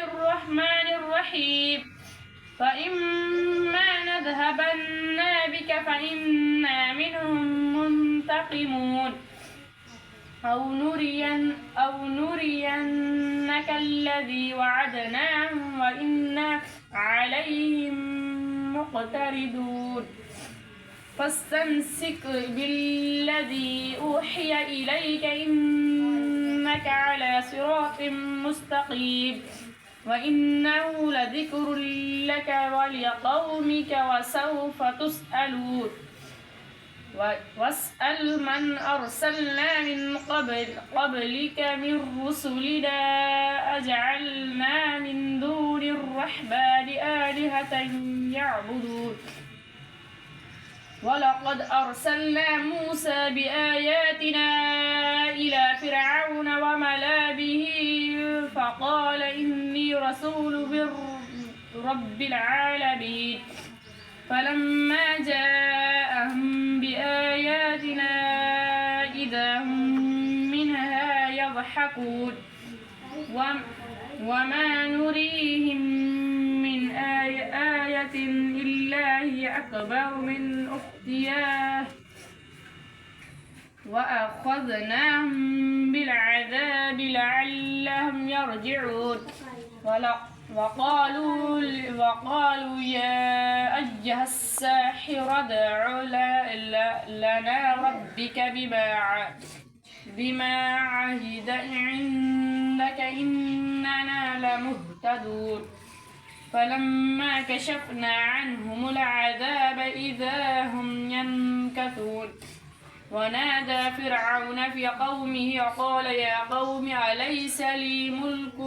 الرحمن الرحيم فإما نذهبن بك فإنا منهم منتقمون أو نرينك الذي وعدناهم وإنا عليهم مقتدرون فاستمسك بالذي أوحي إليك إنك على صراط مستقيم وإنه لذكر لك ولقومك وسوف تسألون واسأل من أرسلنا من قبلك من رسلنا أجعلنا من دون الرحمن آلهة يعبدون ولقد أرسلنا موسى بآياتنا إلى فرعون وملأ به فقال إني رسول من رب العالمين فلما جاءهم بآياتنا إذا هم منها يضحكون وما نريهم من آية إلا هي أكبر من أختها وأخذناهم بالعذاب لعلهم يرجعون وقالوا يا أيها الساحر ادع لنا ربك بما عهد عندك إننا لمهتدون فلما كشفنا عنهم العذاب إذا هم ينكثون ونادى فرعون في قومه وقال يا قوم أليس لي ملك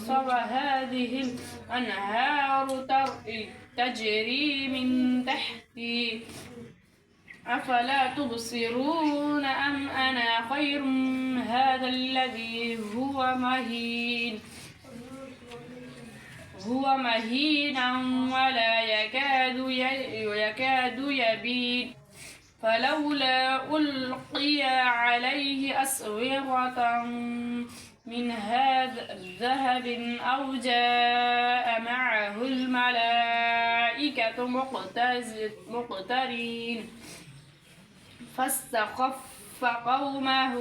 مصر وهذه الأنهار تجري من تحتي أفلا تبصرون أم أنا خير هذا الذي هو مهين ولا يكاد يبين فلولا ألقي عليه أسورة من هذا الذهب أو جاء معه الملائكة مقترين فاستخف قومه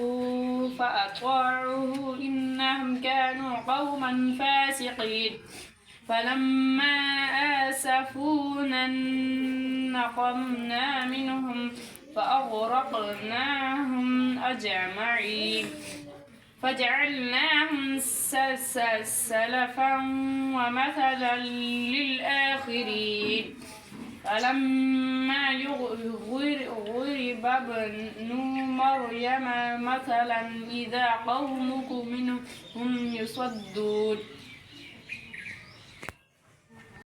فأطاعوه إنهم كانوا قوما فاسقين فلما آسفونا انتقمنا منهم فأغرقناهم أجمعين فجعلناهم سلفا ومثلا للآخرين فلما ضرب ابن مريم مثلا إذا قومك منهم يصدون